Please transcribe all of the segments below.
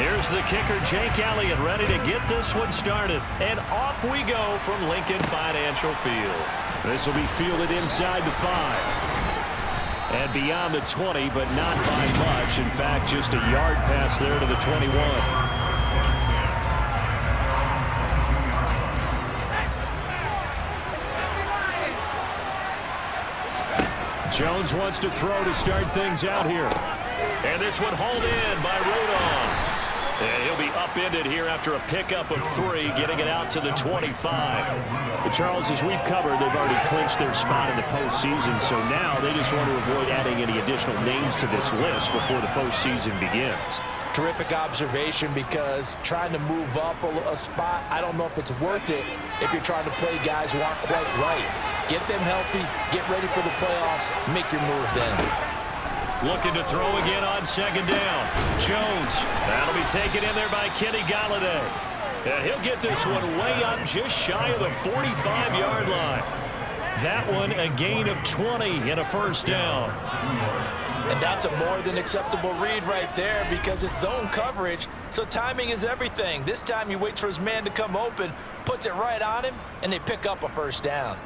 Here's the kicker, Jake Elliott, ready to get this one started. And off we go from Lincoln Financial Field. This will be fielded inside the 5. And beyond the 20, but not by much. In fact, just a yard pass there to the 21. Jones wants to throw to start things out here. And this one hauled in by Rodon. And he'll be upended here after a pickup of 3, getting it out to the 25. But Charles, as we've covered, they've already clinched their spot in the postseason, so now they just want to avoid adding any additional names to this list before the postseason begins. Terrific observation, because trying to move up a spot, I don't know if it's worth it if you're trying to play guys who aren't quite right. Get them healthy, get ready for the playoffs, make your move then. Looking to throw again on second down. Jones. That'll be taken in there by Kenny Golladay. And he'll get this one way up just shy of the 45-yard line. That one a gain of 20 and a first down. And that's a more than acceptable read right there, because it's zone coverage, so timing is everything. This time he waits for his man to come open, puts it right on him, and they pick up a first down.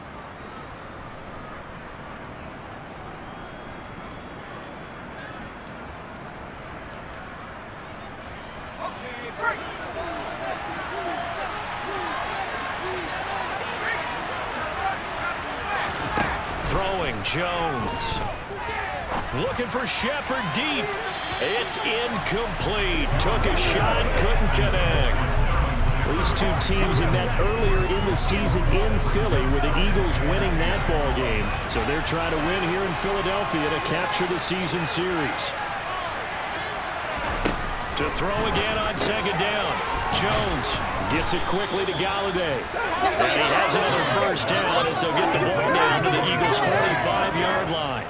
Throwing, Jones. Looking for Shepard deep. It's incomplete. Took a shot, couldn't connect. These two teams have met earlier in the season in Philly, with the Eagles winning that ball game. So they're trying to win here in Philadelphia to capture the season series. To throw again on second down. Jones gets it quickly to Golladay. And he has another first down as they'll get the ball down to the Eagles' 45-yard line.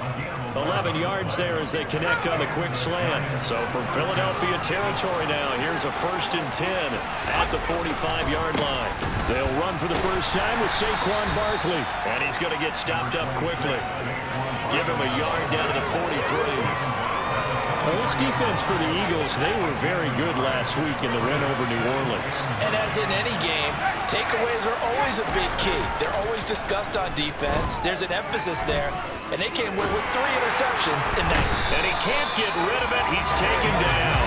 11 yards there as they connect on the quick slant. So from Philadelphia territory now, here's a 1st and 10 at the 45-yard line. They'll run for the first time with Saquon Barkley. And he's going to get stopped up quickly. Give him a yard down to the 43. Well, this defense for the Eagles, they were very good last week in the win over New Orleans. And as in any game, takeaways are always a big key. They're always discussed on defense. There's an emphasis there, and they came away with 3 interceptions in that. And he can't get rid of it. He's taken down.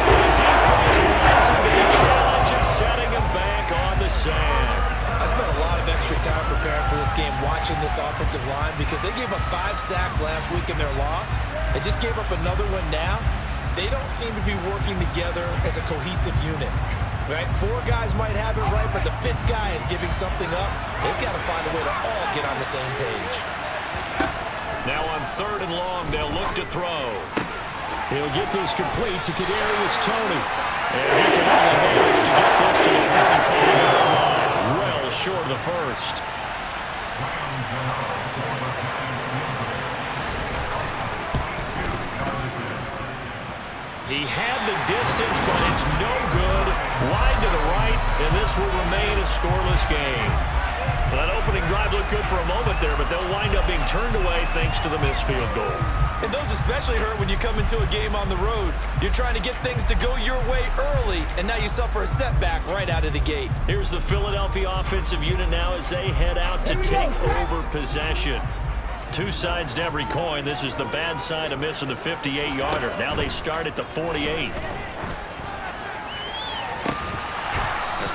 The defense rising to the challenge and setting him back on the sand. I spent a lot of extra time preparing for this game, watching this offensive line, because they gave up 5 sacks last week in their loss. They just gave up another one now. They don't seem to be working together as a cohesive unit. Right? 4 guys might have it right, but the 5th guy is giving something up. They've got to find a way to all get on the same page. Now on 3rd and long, they'll look to throw. He'll get this complete to Kadarius Toney. And he can only manage to get this to the 45-yard line. Well short of the first. He had the distance, but it's no good. Wide to the right, and this will remain a scoreless game. That opening drive looked good for a moment there, but they'll wind up being turned away thanks to the missed field goal. And those especially hurt when you come into a game on the road. You're trying to get things to go your way early, and now you suffer a setback right out of the gate. Here's the Philadelphia offensive unit now as they head out to take over possession. 2 sides to every coin. This is the bad side of missing the 58-yarder. Now they start at the 48.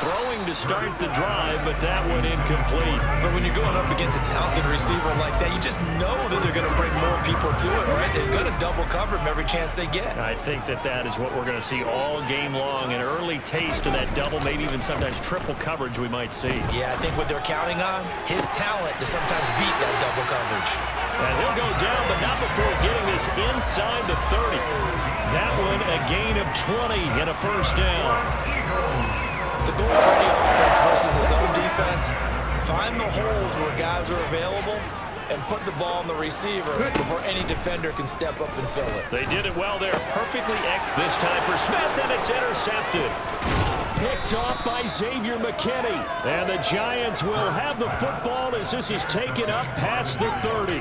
Throwing to start the drive, but that one incomplete. But when you're going up against a talented receiver like that, you just know that they're going to bring more people to it, right? They're going to double cover him every chance they get. I think that is what we're going to see all game long. An early taste of that double, maybe even sometimes triple coverage we might see. Yeah, I think what they're counting on, his talent to sometimes beat that double coverage. And he'll go down, but not before getting this inside the 30. That one a gain of 20 and a first down. The goal for any offense versus his own defense, find the holes where guys are available and put the ball on the receiver before any defender can step up and fill it. They did it well there. Perfectly this time for Smith, and it's intercepted. Picked off by Xavier McKinney. And the Giants will have the football as this is taken up past the 30.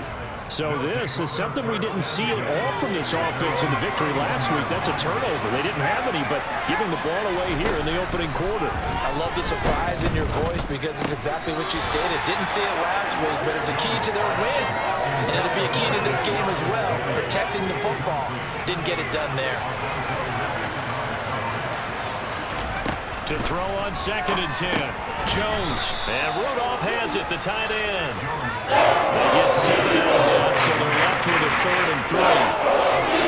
So this is something we didn't see at all from this offense in the victory last week. That's a turnover. They didn't have any, but giving the ball away here in the opening quarter. I love the surprise in your voice because it's exactly what you stated. Didn't see it last week, but it's a key to their win. And it'll be a key to this game as well, protecting the football. Didn't get it done there. To throw on 2nd and 10. Jones. And Rudolph has it, the tight end. They get 7 out of that, so they're left with a 3rd and 3.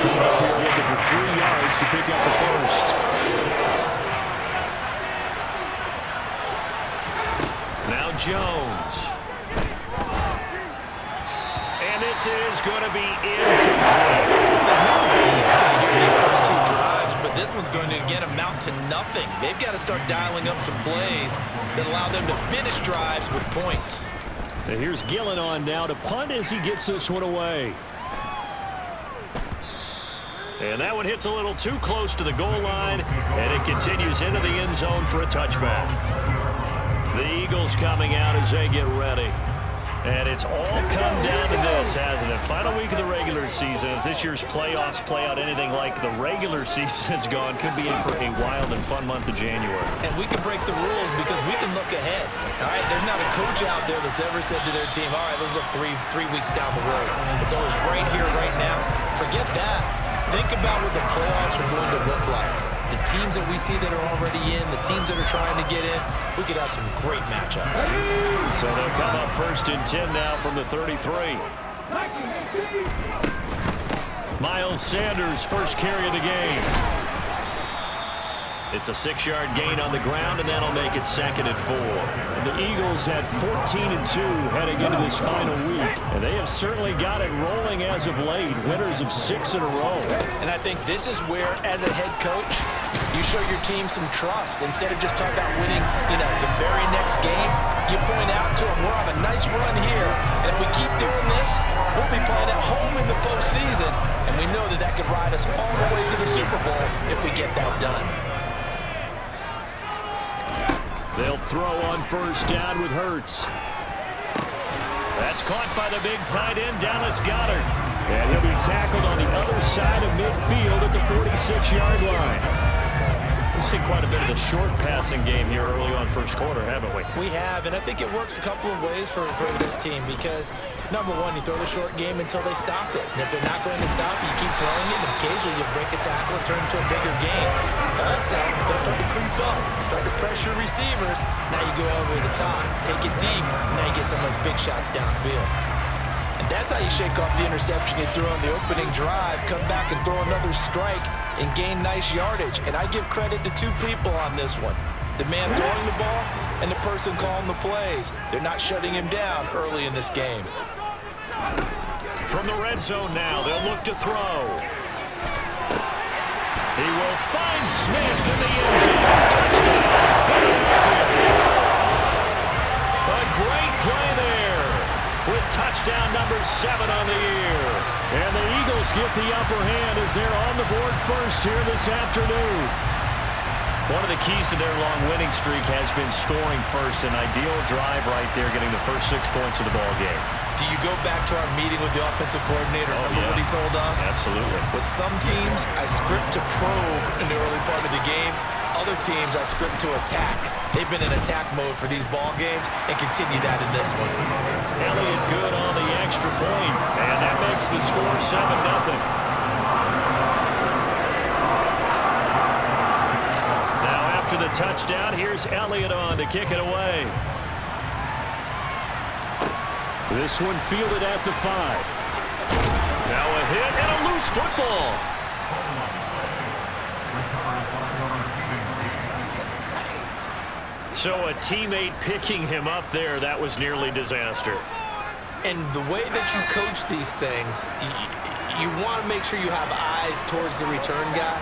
Coming up here looking for 3 yards to pick up the first. Now Jones. And this is going to be incomplete. These first 2 drives, but this one's going to again amount to nothing. They've got to start dialing up some plays that allow them to finish drives with points. And here's Gillen on now to punt as he gets this one away. And that one hits a little too close to the goal line, and it continues into the end zone for a touchback. The Eagles coming out as they get ready. And it's all come down to this, hasn't it? Final week of the regular season. As this year's playoffs play out anything like the regular season has gone, could be in for a wild and fun month of January. And we can break the rules because we can look ahead. All right, there's not a coach out there that's ever said to their team, all right, let's look three weeks down the road. It's always right here, right now. Forget that. Think about what the playoffs are going to look like. The teams that we see that are already in, the teams that are trying to get in, we could have some great matchups. So they'll come up 1st and 10 now from the 33. Miles Sanders, first carry of the game. It's a 6-yard gain on the ground, and that'll make it 2nd and 4. And the Eagles had 14-2 heading into this final week, and they have certainly got it rolling as of late, winners of 6 in a row. And I think this is where, as a head coach, you show your team some trust. Instead of just talking about winning, the very next game, you point out to them, we're on a nice run here, and if we keep doing this, we'll be playing at home in the postseason, and we know that that could ride us all the way to the Super Bowl if we get that done. They'll throw on 1st down with Hurts. That's caught by the big tight end, Dallas Goedert. And he'll be tackled on the other side of midfield at the 46-yard line. We've seen quite a bit of the short passing game here early on first quarter, haven't we? We have, and I think it works a couple of ways for this team because, number one, you throw the short game until they stop it. And if they're not going to stop, you keep throwing it, and occasionally you break a tackle and turn it into a bigger game. Also, if they start to creep up, start to pressure receivers, now you go over the top, take it deep, and now you get some of those big shots downfield. And that's how you shake off the interception you threw on the opening drive, come back and throw another strike and gain nice yardage. And I give credit to 2 people on this one. The man throwing the ball and the person calling the plays. They're not shutting him down early in this game. From the red zone now, they'll look to throw. He will find Smith in the end zone. Touchdown, Philadelphia. A great play there with touchdown number 7 on the year. And the Eagles get the upper hand as they're on the board first here this afternoon. One of the keys to their long winning streak has been scoring first. An ideal drive right there, getting the first 6 points of the ball game. Do you go back to our meeting with the offensive coordinator? Remember what he told us? Absolutely. With some teams, I script to probe in the early part of the game. Other teams, I script to attack. They've been in attack mode for these ball games and continue that in this one. Elliott good on the extra point, and that makes the score 7-0. After the touchdown, here's Elliott on to kick it away. This one fielded at the 5. Now a hit and a loose football. So a teammate picking him up there, that was nearly disaster. And the way that you coach these things, you want to make sure you have eyes towards the return guy,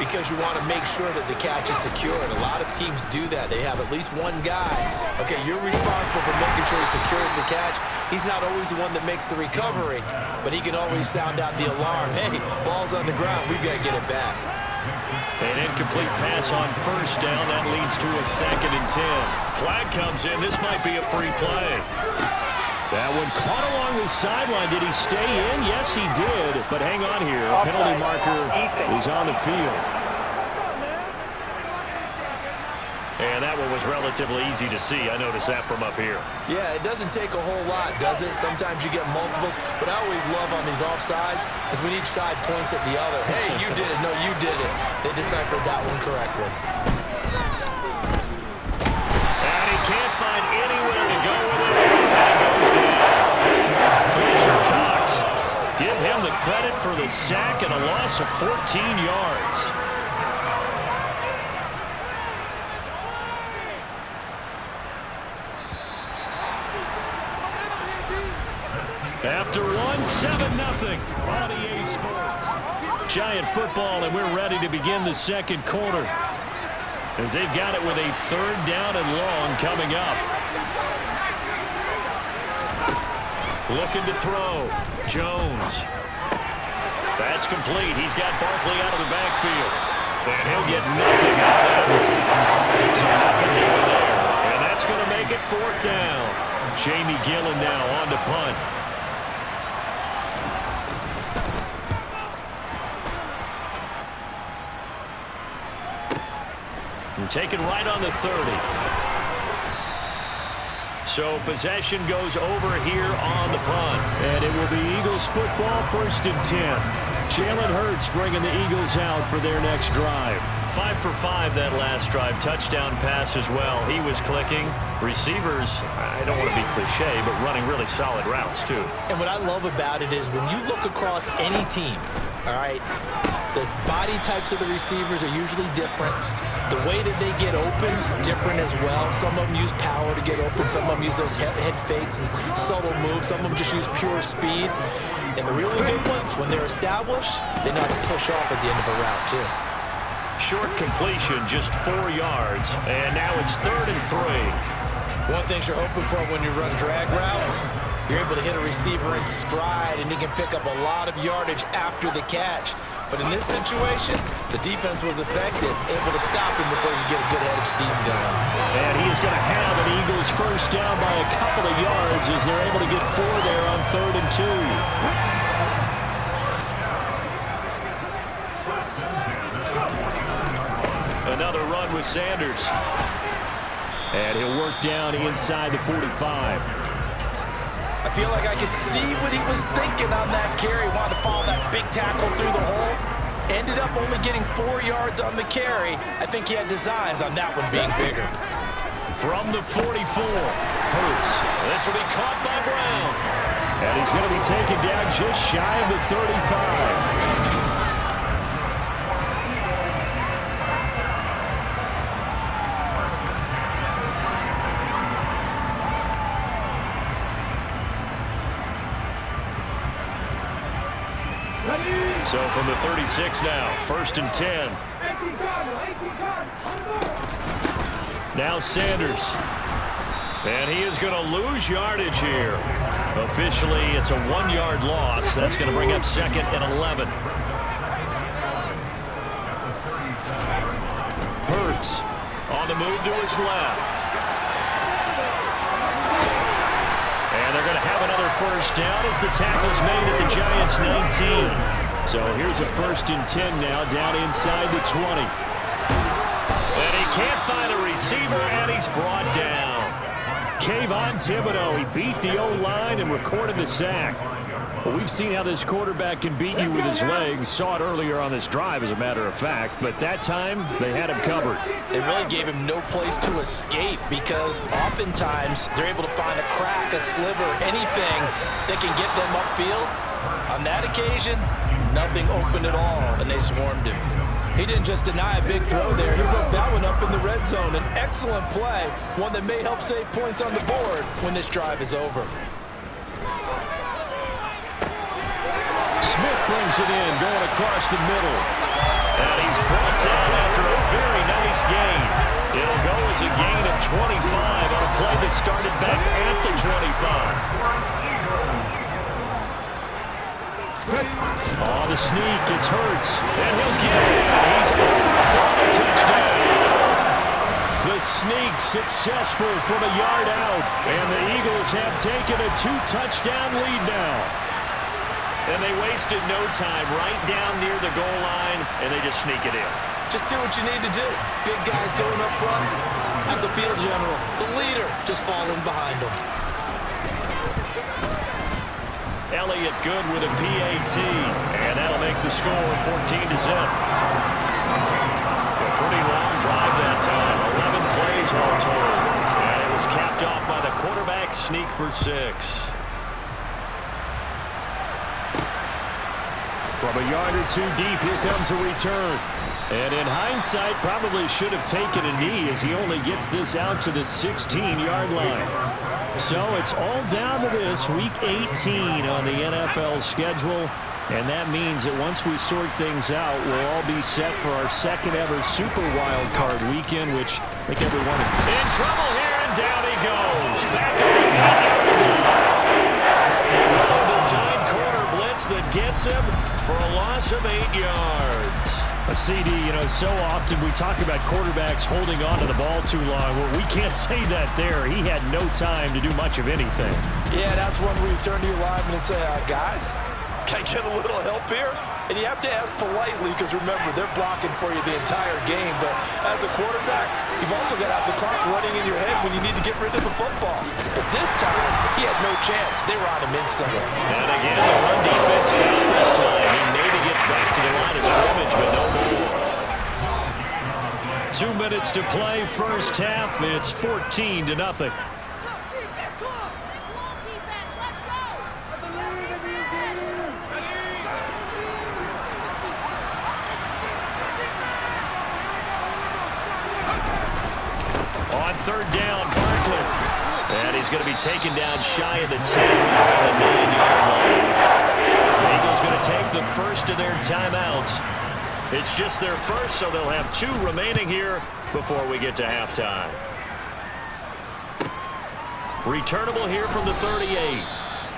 because you want to make sure that the catch is secure. And a lot of teams do that. They have at least one guy. Okay, you're responsible for making sure he secures the catch. He's not always the one that makes the recovery, but he can always sound out the alarm. Hey, ball's on the ground. We've got to get it back. An incomplete pass on 1st down. That leads to a 2nd and 10. Flag comes in. This might be a free play. That one caught along the sideline. Did he stay in? Yes, he did. But hang on here. A penalty marker is on the field. And that one was relatively easy to see. I noticed that from up here. Yeah, it doesn't take a whole lot, does it? Sometimes you get multiples. But I always love on these offsides is when each side points at the other. Hey, you did it. No, you did it. They deciphered that one correctly. And he can't find anywhere to go with it. And he goes down. Fletcher Cox. Give him the credit for the sack and a loss of 14 yards. After one, 7-0 on EA Sports. Giant football, and we're ready to begin the second quarter. As they've got it with a 3rd down and long coming up. Looking to throw. Jones. That's complete. He's got Barkley out of the backfield. And he'll get nothing out of that. So nothing more there. And that's going to make it 4th down. Jamie Gillen now on to punt. And taken right on the 30. So possession goes over here on the punt. And it will be Eagles football, 1st and 10. Jalen Hurts bringing the Eagles out for their next drive. 5 for 5 that last drive. Touchdown pass as well. He was clicking. Receivers, I don't want to be cliche, but running really solid routes too. And what I love about it is when you look across any team, all right, the body types of the receivers are usually different. The way that they get open, different as well. Some of them use power to get open. Some of them use those head fakes and subtle moves. Some of them just use pure speed. And the really good ones, when they're established, they know how to push off at the end of a route, too. Short completion, just 4 yards. And now it's 3rd and 3. One thing you're hoping for when you run drag routes, you're able to hit a receiver in stride, and he can pick up a lot of yardage after the catch. But in this situation, the defense was effective, able to stop him before you get a good head of steam going. And he is going to have an Eagles 1st down by a couple of yards as they're able to get 4 there on 3rd and 2. Another run with Sanders. And he'll work down inside the 45. I feel like I could see what he was thinking on that carry. Wanted to follow that big tackle through the hole. Ended up only getting 4 yards on the carry. I think he had designs on that one being bigger. From the 44, Hurts. This will be caught by Brown. And he's going to be taken down just shy of the 35. So from the 36 now, 1st and 10. Now Sanders. And he is going to lose yardage here. Officially, it's a 1-yard loss. That's going to bring up 2nd and 11. Hurts on the move to his left. And they're going to have another 1st down as the tackle's made at the Giants' 19. So here's a 1st and 10 now, down inside the 20. And he can't find a receiver, and he's brought down. Kayvon Thibodeaux, he beat the O-line and recorded the sack. Well, we've seen how this quarterback can beat you with his legs. Saw it earlier on this drive, as a matter of fact. But that time, they had him covered. They really gave him no place to escape because oftentimes they're able to find a crack, a sliver, anything that can get them upfield. On that occasion, nothing open at all, and they swarmed him. He didn't just deny a big throw there. He broke that one up in the red zone. An excellent play, one that may help save points on the board when this drive is over. Smith brings it in, going across the middle. And he's brought down after a very nice gain. It'll go as a gain of 25 on a play that started back at the 25. Oh, the sneak, it's Hurts, and he'll get it. He's over for a touchdown. The sneak successful from a yard out. And the Eagles have taken a 2-touchdown lead now. And they wasted no time right down near the goal line, and they just sneak it in. Just do what you need to do. Big guys going up front. Have the field general, the leader, just fall in behind them. Elliott good with a PAT, and that'll make the score 14-0. A pretty long drive that time, 11 plays all told. And it was capped off by the quarterback sneak for 6. From a yard or two deep, here comes a return. And in hindsight, probably should have taken a knee as he only gets this out to the 16-yard line. So it's all down to this, Week 18 on the NFL schedule. And that means that once we sort things out, we'll all be set for our second ever Super Wild Card weekend, which I think everyone in trouble here, and down he goes. Back at the 8-yard line. Well-designed corner blitz that gets him for a loss of 8 yards. A CD, so often we talk about quarterbacks holding on to the ball too long. Well, we can't say that there. He had no time to do much of anything. Yeah, that's when we turn to your lineman and say, guys, can I get a little help here? And you have to ask politely because, remember, they're blocking for you the entire game. But as a quarterback, you've also got to have the clock running in your head when you need to get rid of the football. But this time, he had no chance. They were on him instantly. And again, the run defense stopped this time. He maybe gets back to the line of scrimmage, but no more. 2 minutes to play, first half. It's 14-0. On third down, Barkley. And he's going to be taken down shy of the 10 on the 9-yard line. The Eagles going to take the first of their timeouts. It's just their first, so they'll have 2 remaining here before we get to halftime. Returnable here from the 38.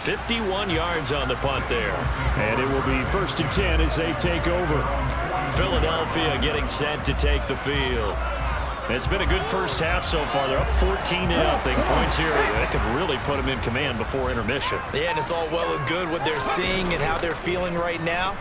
51 yards on the punt there. And it will be 1st and 10 as they take over. Philadelphia getting set to take the field. It's been a good first half so far. They're up 14-0. Points here that could really put them in command before intermission. Yeah, and it's all well and good what they're seeing and how they're feeling right now.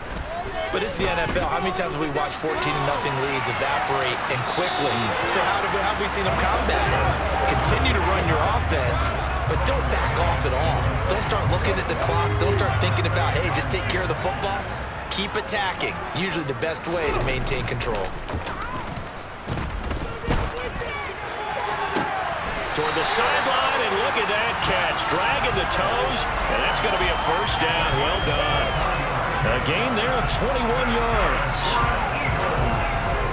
But it's the NFL. How many times have we watched 14-0 leads evaporate and quickly? So how have we seen them combat it? Continue to run your offense, but don't back off at all. Don't start looking at the clock. Don't start thinking about, hey, just take care of the football. Keep attacking. Usually the best way to maintain control. Toward the sideline, and look at that catch. Dragging the toes, and that's going to be a first down. Well done. A gain there of 21 yards.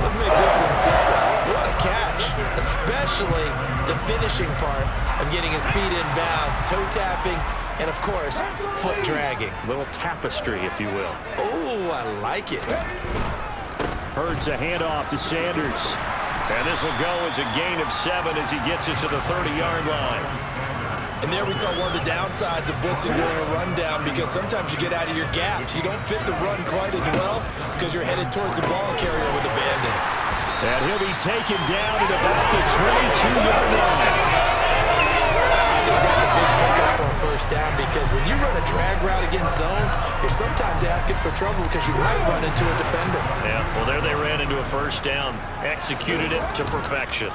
Let's make this one simple. What a catch, especially the finishing part of getting his feet in bounds, toe tapping, and, of course, foot dragging. Little tapestry, if you will. Oh, I like it. Hurts a handoff to Sanders. And this will go as a gain of 7 as he gets it to the 30-yard line. And there we saw one of the downsides of blitzing during a rundown, because sometimes you get out of your gaps. You don't fit the run quite as well because you're headed towards the ball carrier with abandon. And he'll be taken down at about the 22-yard line. I think that's a big pickup for a first down, because when you run a drag route against zone, you're sometimes asking for trouble because you might run into a defender. Yeah, well, there they ran into a first down. Executed it to perfection.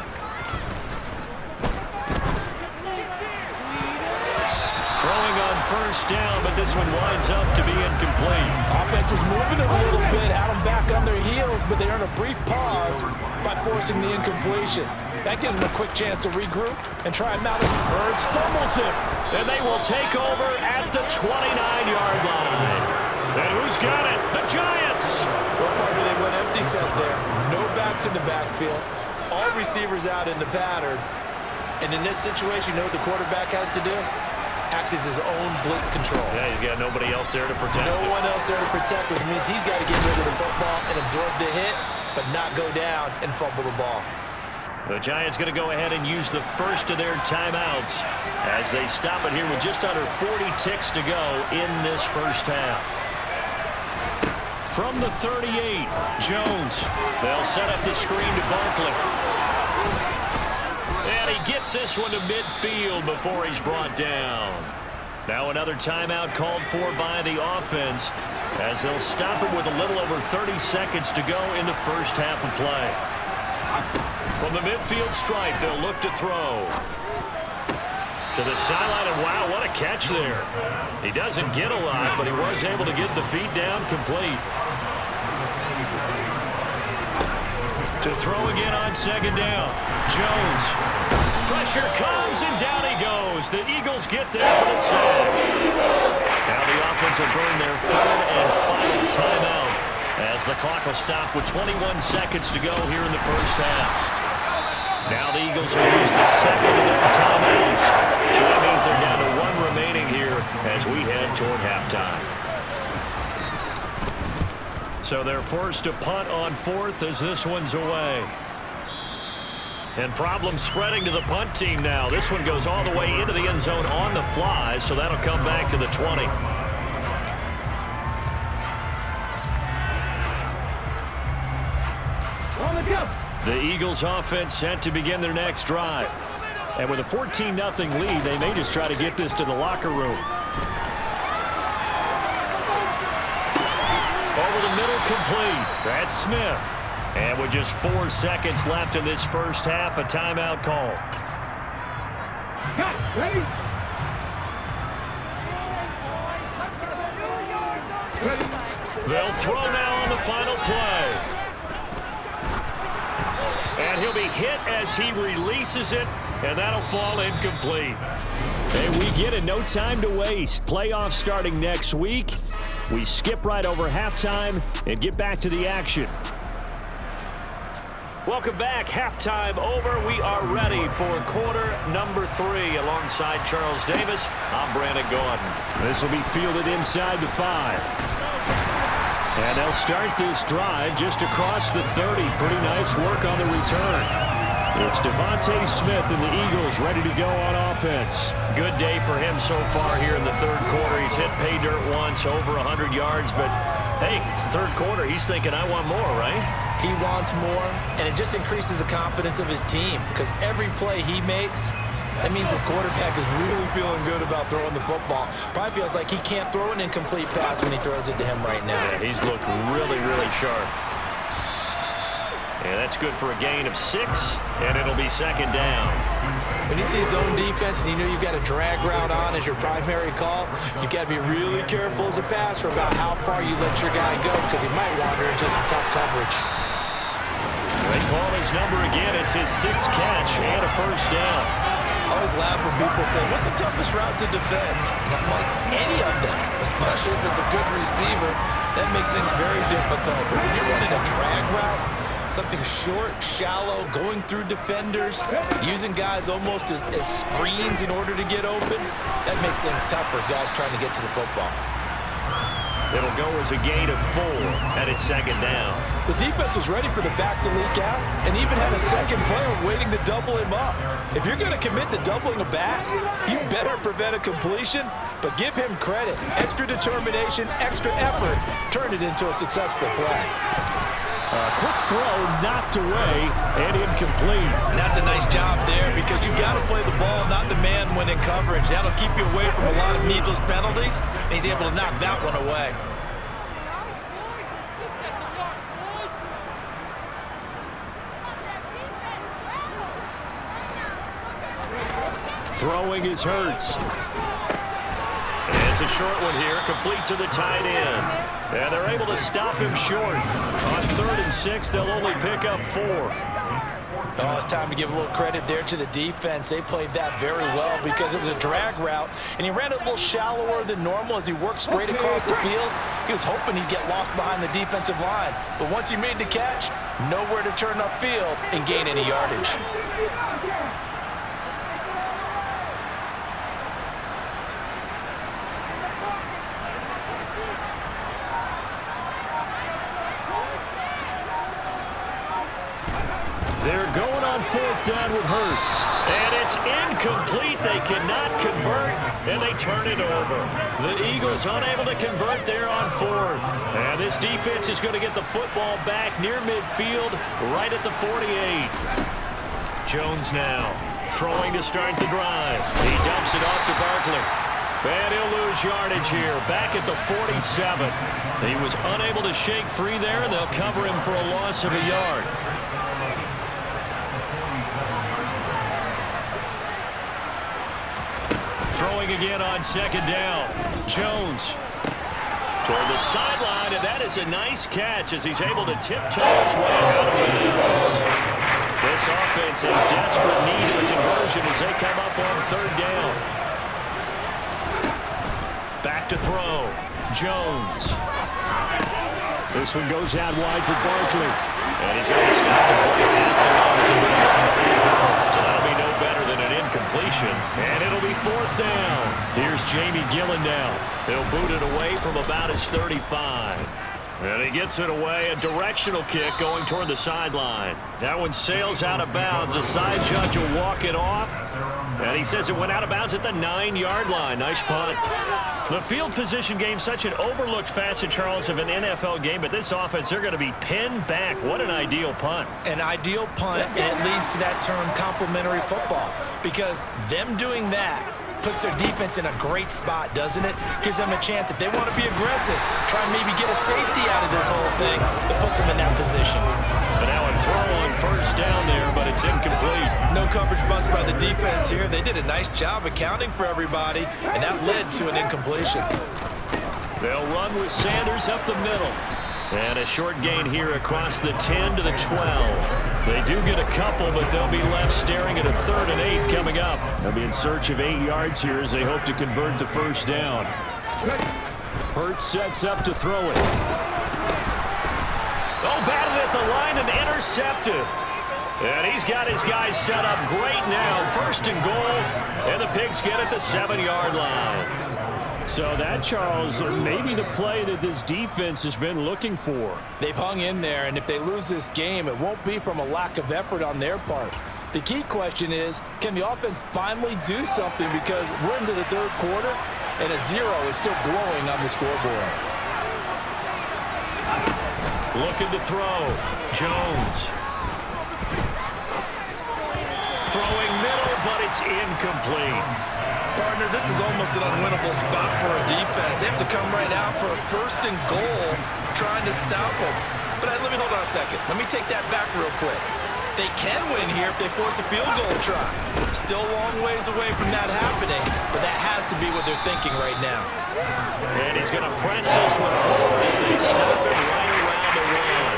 Throwing on first down, but this one winds up to be incomplete. Offense was moving a little bit, had them back on their heels, but they earned a brief pause by forcing the incompletion. That gives them a quick chance to regroup and try him out as Hurts fumbles him. And they will take over at the 29-yard line. And who's got it? The Giants. Well, partner, they went empty set there. No backs in the backfield. All receivers out in the pattern. And in this situation, you know what the quarterback has to do? Act as his own blitz control. Yeah, he's got nobody else there to protect him. No one else there to protect, which means he's got to get rid of the football and absorb the hit, but not go down and fumble the ball. The Giants going to go ahead and use the first of their timeouts as they stop it here with just under 40 ticks to go in this first half. From the 38, Jones. They'll set up the screen to Barkley. And he gets this one to midfield before he's brought down. Now another timeout called for by the offense as they'll stop it with a little over 30 seconds to go in the first half of play. From the midfield stripe, they'll look to throw. To the sideline, and wow, what a catch there. He doesn't get a lot, but he was able to get the feet down complete. To throw again on second down. Jones. Pressure comes, and down he goes. The Eagles get there for the sack. Now the offense will burn their third and final timeout as the clock will stop with 21 seconds to go here in the first half. Now the Eagles will use the second of their timeouts. So that means they're down to one remaining here as we head toward halftime. So they're forced to punt on fourth as this one's away. And problems spreading to the punt team now. This one goes all the way into the end zone on the fly, so that'll come back to the 20. The Eagles offense set to begin their next drive. And with a 14-0 lead, they may just try to get this to the locker room. Over the middle, complete. That's Smith. And with just 4 seconds left in this first half, a timeout call. Ready? They'll throw now on the final play. And he'll be hit as he releases it, and that'll fall incomplete. And we get it, no time to waste. Playoffs starting next week. We skip right over halftime and get back to the action. Welcome back. Halftime over. We are ready for quarter number 3. Alongside Charles Davis, I'm Brandon Gaudin. This will be fielded inside the 5. And they'll start this drive just across the 30. Pretty nice work on the return. It's Devontae Smith and the Eagles ready to go on offense. Good day for him so far here in the third quarter. He's hit pay dirt once, over 100 yards, but hey, it's the third quarter. He's thinking, I want more, right? He wants more, and it just increases the confidence of his team because every play he makes, that means his quarterback is really feeling good about throwing the football. Probably feels like he can't throw an incomplete pass when he throws it to him right now. Yeah, he's looked really, really sharp. And that's good for a gain of 6, and it'll be second down. When you see zone defense and you know you've got a drag route on as your primary call, you've got to be really careful as a passer about how far you let your guy go because he might wander into some tough coverage. They call his number again. It's his 6th catch and a first down. I always laugh when people say, what's the toughest route to defend? And I'm like, any of them, especially if it's a good receiver. That makes things very difficult. But when you're running a drag route, something short, shallow, going through defenders, using guys almost as screens in order to get open, that makes things tough for guys trying to get to the football. It'll go as a gain of 4, and it's second down. The defense was ready for the back to leak out and even had a second player waiting to double him up. If you're going to commit to doubling a back, you better prevent a completion, but give him credit. Extra determination, extra effort, turn it into a successful play. A quick throw knocked away and incomplete. And that's a nice job there because you've got to play the ball, not the man when in coverage. That'll keep you away from a lot of needless penalties, and he's able to knock that one away. Throwing is Hurts. It's a short one here, complete to the tight end. And they're able to stop him short. On 3rd and 6, they'll only pick up 4. Oh, it's time to give a little credit there to the defense. They played that very well because it was a drag route, and he ran it a little shallower than normal as he worked straight across the field. He was hoping he'd get lost behind the defensive line. But once he made the catch, nowhere to turn upfield and gain any yardage. They're going on 4th down with Hurts. And it's incomplete. They cannot convert, and they turn it over. The Eagles unable to convert there on 4th. And this defense is going to get the football back near midfield, right at the 48. Jones now Throwing to start the drive. He dumps it off to Barkley. And he'll lose yardage here, back at the 47. He was unable to shake free there, and they'll cover him for a loss of a yard. Throwing again on second down. Jones toward the sideline, and that is a nice catch as he's able to tiptoe his way out of bounds. This offense in desperate need of a conversion as they come up on third down. Back to throw. Jones. This one goes out wide for Barkley. And he's going to stop to play at the line of scrimmage. So that'll be no better than an incompletion. And it'll be fourth down. Here's Jamie Gillen now. He'll boot it away from about his 35. And he gets it away. A directional kick going toward the sideline. That one sails out of bounds. The side judge will walk it off. And he says it went out of bounds at the 9-yard line. Nice punt. The field position game, such an overlooked facet, Charles, of an NFL game. But this offense, they're going to be pinned back. What an ideal punt. An ideal punt, and it leads to that term complementary football. Because them doing that puts their defense in a great spot, doesn't it? Gives them a chance, if they want to be aggressive, try and maybe get a safety out of this whole thing. It puts them in that position. But now a throw on first down there, but it's incomplete. No coverage bust by the defense here. They did a nice job accounting for everybody, and that led to an incompletion. They'll run with Sanders up the middle. And a short gain here across the 10 to the 12. They do get a couple, but they'll be left staring at a 3rd and 8 coming up. They'll be in search of 8 yards here as they hope to convert the first down. Hurts sets up to throw it. Oh, batted at the line and intercepted. And he's got his guys set up great now. 1st and goal, and the Pigs get at the 7-yard line. So that, Charles, maybe the play that this defense has been looking for. They've hung in there, and if they lose this game, it won't be from a lack of effort on their part. The key question is, can the offense finally do something, because we're into the 3rd quarter, and a 0 is still glowing on the scoreboard. Looking to throw. Jones. Throwing middle, but it's incomplete. Partner, this is almost an unwinnable spot for a defense. They have to come right out for a 1st and goal, trying to stop them. But let me hold on a second. Let me take that back real quick. They can win here if they force a field goal try. Still a long ways away from that happening, but that has to be what they're thinking right now. And he's going to press this one forward as they stop it right around the line.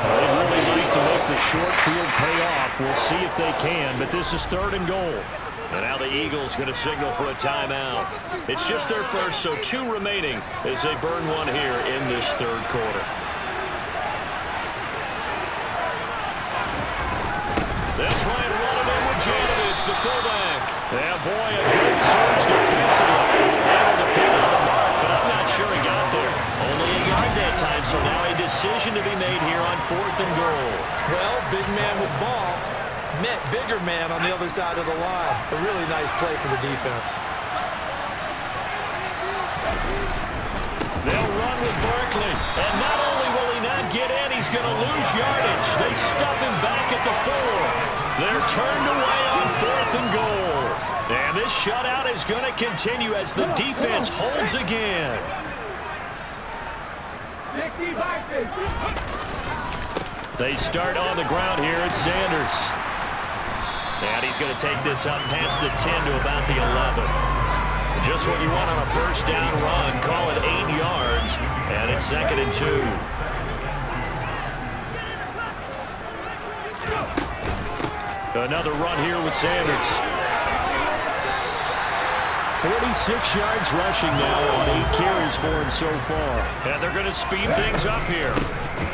They'd really like to make the short field pay off. We'll see if they can, but this is 3rd and goal. And now the Eagles going to signal for a timeout. It's just their first, so 2 remaining as they burn one here in this 3rd quarter. That's right, running in with Janovich, the fullback. Yeah, boy, a good surge defensively. Able to pin on the mark, but I'm not sure he got there. Only a yard that time, so now a decision to be made here on 4th and goal. Well, big man with ball met bigger man on the other side of the line. A really nice play for the defense. They'll run with Barkley. And not only will he not get in, he's going to lose yardage. They stuff him back at the 4. They're turned away on 4th and goal. And this shutout is going to continue as the defense holds again. They start on the ground here at Sanders. And he's going to take this up past the 10 to about the 11. Just what you want on a 1st down run. Call it 8 yards, and it's 2nd and 2. Another run here with Sanders. 46 yards rushing now on 8 carries for him so far. And they're going to speed things up here.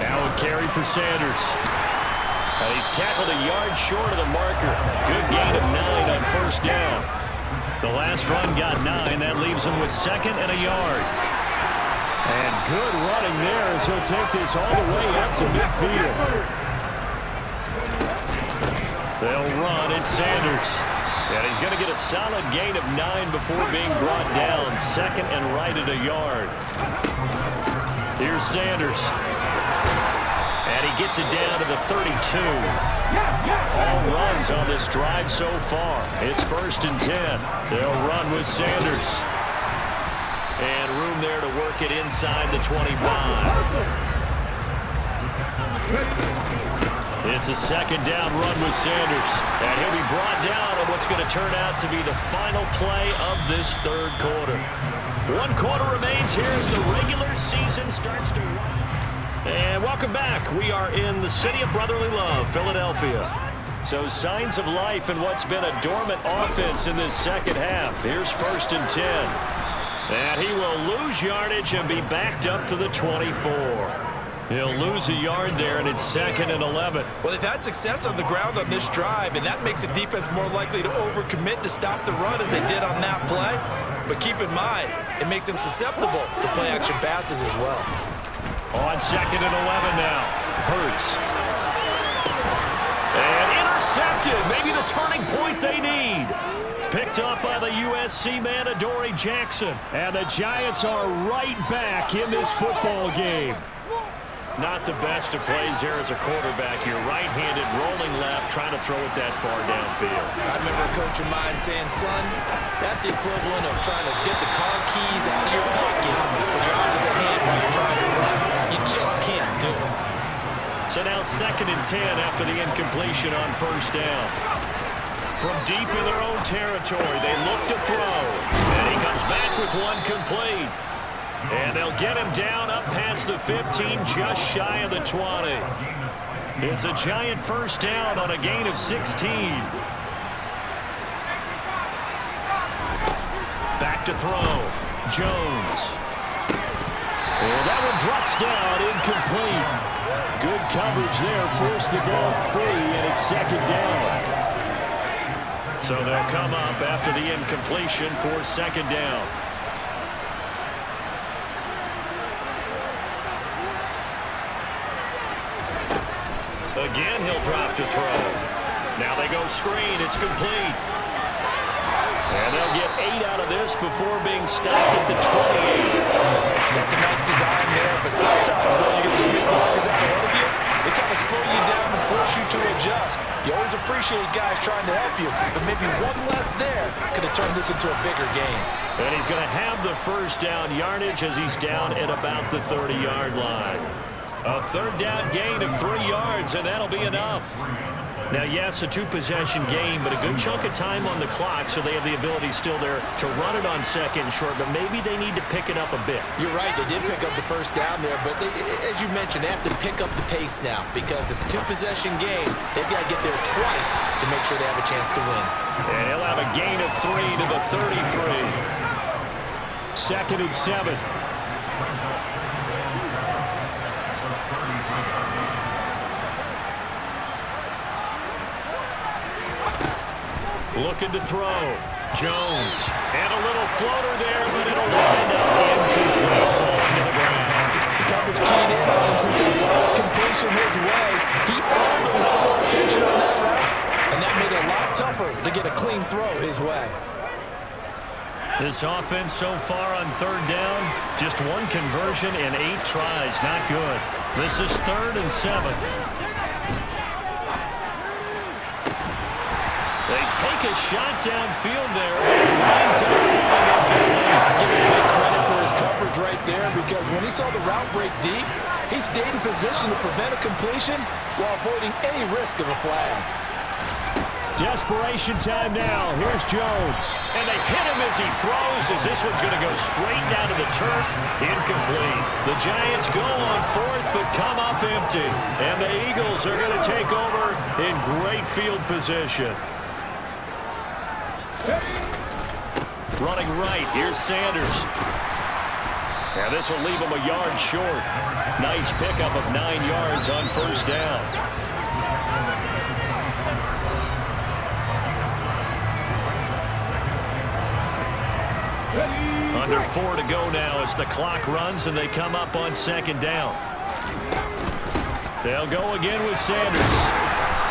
Now a carry for Sanders. He's tackled a yard short of the marker. Good gain of 9 on 1st down. The last run got 9. That leaves him with 2nd and a yard. And good running there as he'll take this all the way up to midfield. They'll run at Sanders. And he's going to get a solid gain of 9 before being brought down. 2nd and right at a yard. Here's Sanders. And he gets it down to the 32. All runs on this drive so far. It's 1st and 10. They'll run with Sanders. And room there to work it inside the 25. It's a 2nd down run with Sanders. And he'll be brought down on what's going to turn out to be the final play of this 3rd quarter. 1 quarter remains here as the regular season starts to run. And welcome back. We are in the city of brotherly love, Philadelphia. So signs of life in what's been a dormant offense in this 2nd half. Here's 1st and 10. And he will lose yardage and be backed up to the 24. He'll lose a yard there, and it's 2nd and 11. Well, they've had success on the ground on this drive, and that makes the defense more likely to overcommit to stop the run as they did on that play. But keep in mind, it makes them susceptible to play-action passes as well. On 2nd and 11 now. Hurts. And intercepted. Maybe the turning point they need. Picked up by the USC man, Adoree Jackson. And the Giants are right back in this football game. Not the best of plays there as a quarterback. You're right-handed, rolling left, trying to throw it that far downfield. I remember a coach of mine saying, son, that's the equivalent of trying to get the car keys out of your pocket with your opposite hand while you're trying to run. You just can't do it. So now 2nd and 10 after the incompletion on 1st down. From deep in their own territory, they look to throw. And he comes back with one complete. And they'll get him down up past the 15, just shy of the 20. It's a Giant 1st down on a gain of 16. Back to throw. Jones. And that one drops down, incomplete. Good coverage there, forced the ball free, and it's 2nd down. So they'll come up after the incompletion for 2nd down. Again, he'll drop to throw. Now they go screen. It's complete. And they'll get 8 out of this before being stopped at the 28. That's a nice design there, but sometimes, though, you get so many blockers out ahead of you, they kind of slow you down and force you to adjust. You always appreciate guys trying to help you, but maybe one less there could have turned this into a bigger game. And he's going to have the 1st down yardage as he's down at about the 30-yard line. A 3rd down gain of 3 yards, and that'll be enough. Now, yes, a 2-possession game, but a good chunk of time on the clock, so they have the ability still there to run it on 2nd and short, but maybe they need to pick it up a bit. You're right. They did pick up the 1st down there, but they, as you mentioned, they have to pick up the pace now because it's a 2-possession game. They've got to get there twice to make sure they have a chance to win. And he'll have a gain of 3 to the 33. 2nd and 7. Looking to throw. Jones. And a little floater there, but it'll wind up incomplete, falling to the ground. The coverage keyed in on him since that last completion his way. He earned a little more attention on that route, and that made it a lot tougher to get a clean throw his way. This offense so far on 3rd down, just 1 conversion and 8 tries. Not good. This is 3rd and 7. They take a shot downfield there, and it winds up falling incomplete. I give him big credit for his coverage right there because when he saw the route break deep, he stayed in position to prevent a completion while avoiding any risk of a flag. Desperation time now. Here's Jones. And they hit him as he throws, as this one's going to go straight down to the turf. Incomplete. The Giants go on 4th, but come up empty. And the Eagles are going to take over in great field position. Running right, here's Sanders. Now this will leave him a yard short. Nice pickup of 9 yards on 1st down. Under 4 to go now as the clock runs and they come up on 2nd down. They'll go again with Sanders.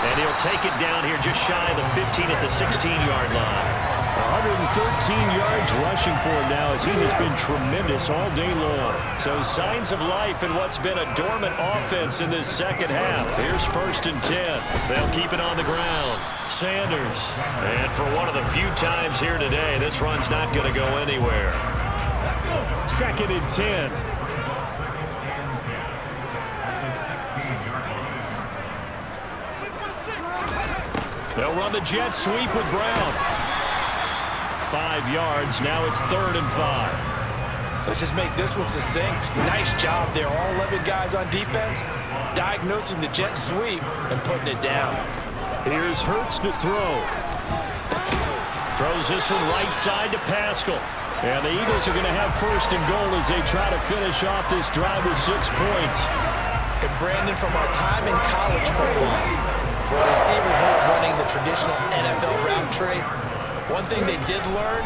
And he'll take it down here just shy of the 15 at the 16-yard line. 113 yards rushing for him now as he has been tremendous all day long. So signs of life in what's been a dormant offense in this second half. Here's 1st and 10. They'll keep it on the ground. Sanders. And for one of the few times here today, this run's not going to go anywhere. 2nd and 10. They'll run the jet sweep with Brown. 5 yards. Now it's 3rd and 5. Let's just make this one succinct. Nice job there. All 11 guys on defense diagnosing the jet sweep and putting it down. Here's Hurts to throw. Throws this one right side to Pascal. And the Eagles are going to have 1st and goal as they try to finish off this drive with 6 points. And Brandon, from our time in college football, where receivers weren't running the traditional NFL route tree, one thing they did learn,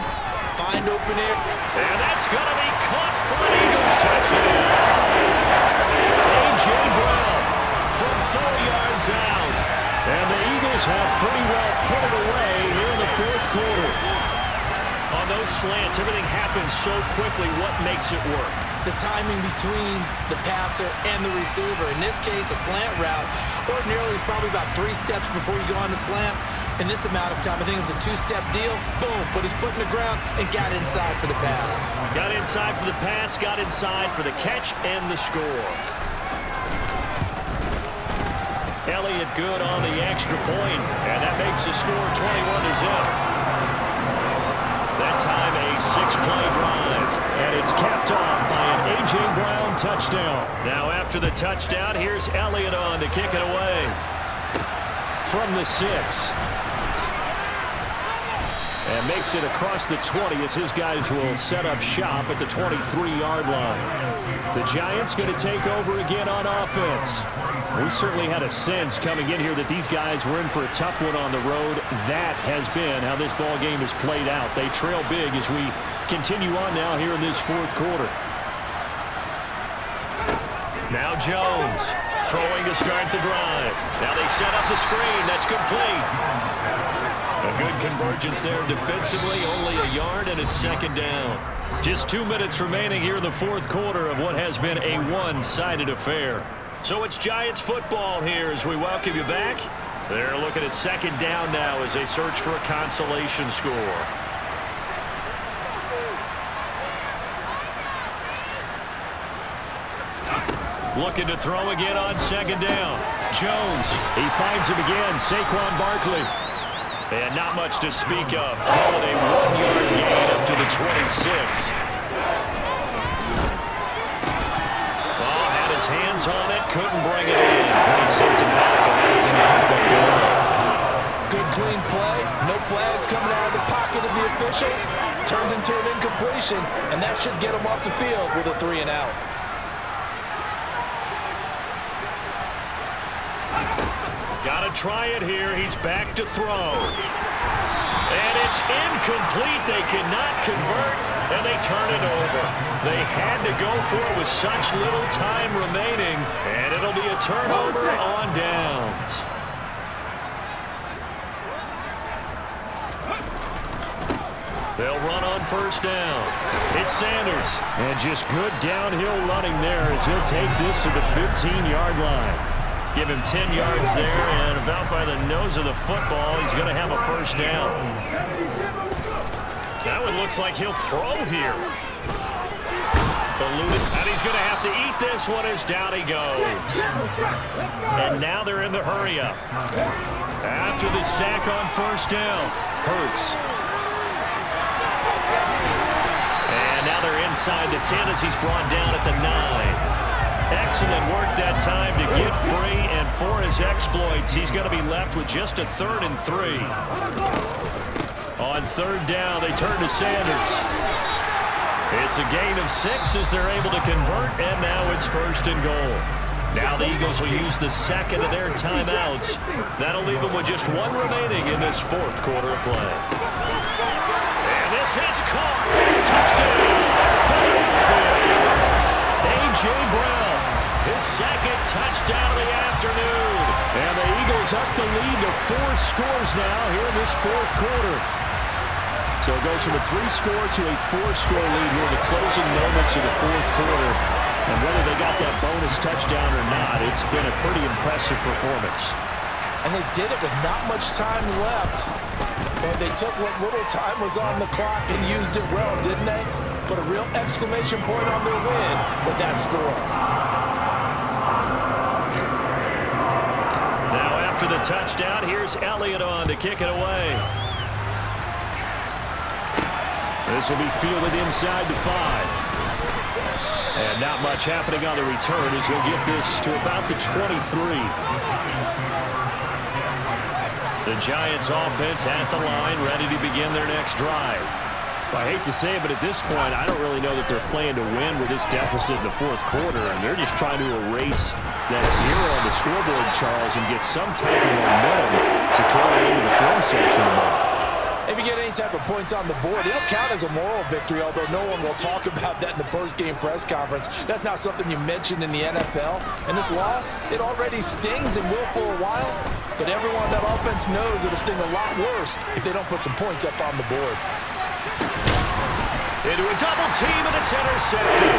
find open air. And that's going to be caught for an Eagles touchdown. A.J. Brown from 4 yards out. And the Eagles have pretty well put it away here in the 4th quarter. On those slants, everything happens so quickly. What makes it work? The timing between the passer and the receiver. In this case, a slant route ordinarily is probably about 3 steps before you go on the slant. In this amount of time, I think it was a 2-step deal. Boom, put his foot in the ground and got inside for the pass. Got inside for the pass, got inside for the catch and the score. Elliott good on the extra point, and that makes the score 21-0. That time a 6-play drive, and it's capped off by an A.J. Brown touchdown. Now after the touchdown, here's Elliott on to kick it away from the 6. And makes it across the 20 as his guys will set up shop at the 23-yard line. The Giants going to take over again on offense. We certainly had a sense coming in here that these guys were in for a tough one on the road. That has been how this ball game has played out. They trail big as we continue on now here in this 4th quarter. Now Jones throwing to start the drive. Now they set up the screen. That's complete. A good convergence there defensively, only a yard, and it's 2nd down. Just 2 minutes remaining here in the 4th quarter of what has been a one-sided affair. So it's Giants football here as we welcome you back. They're looking at 2nd down now as they search for a consolation score. Looking to throw again on 2nd down. Jones, he finds him again, Saquon Barkley. And not much to speak of. Call it a 1-yard gain up to the 26. Oh, had his hands on it, couldn't bring it in. Pretty symptomatic of how this game's been going. Good clean play. No flags coming out of the pocket of the officials. Turns into an incompletion, and that should get him off the field with a 3 and out. Got to try it here. He's back to throw. And it's incomplete. They cannot convert, and they turn it over. They had to go for it with such little time remaining, and it'll be a turnover on downs. They'll run on 1st down. It's Sanders. And just good downhill running there as he'll take this to the 15-yard line. Give him 10 yards there, and about by the nose of the football, he's going to have a 1st down. That one looks like he'll throw here. And he's going to have to eat this one as down he goes. And now they're in the hurry-up. After the sack on 1st down, Hurts. And now they're inside the 10 as he's brought down at the 9. Excellent work that time to get free, and for his exploits, he's going to be left with just a 3rd and 3. On 3rd down, they turn to Sanders. It's a gain of 6 as they're able to convert, and now it's 1st and goal. Now the Eagles will use the 2nd of their timeouts. That'll leave them with just 1 remaining in this 4th quarter of play. And this is caught. Touchdown. A.J. Brown. His 2nd touchdown of the afternoon. And the Eagles up the lead to 4 scores now here in this 4th quarter. So it goes from a 3-score to a 4-score lead here in the closing moments of the fourth quarter. And whether they got that bonus touchdown or not, it's been a pretty impressive performance. And they did it with not much time left. But they took what little time was on the clock and used it well, didn't they? Put a real exclamation point on their win with that score. Now after the touchdown, here's Elliott on to kick it away. This will be fielded inside the 5. And not much happening on the return as he'll get this to about the 23. The Giants offense at the line, ready to begin their next drive. I hate to say it, but at this point, I don't really know that they're playing to win with this deficit in the fourth quarter, and they're just trying to erase that 0 on the scoreboard, Charles, and get some type of momentum to carry into the film section tomorrow. If you get any type of points on the board, it'll count as a moral victory, although no one will talk about that in the post-game press conference. That's not something you mentioned in the NFL. And this loss, it already stings and will for a while, but everyone on that offense knows it'll sting a lot worse if they don't put some points up on the board. Into a double team, and it's intercepted.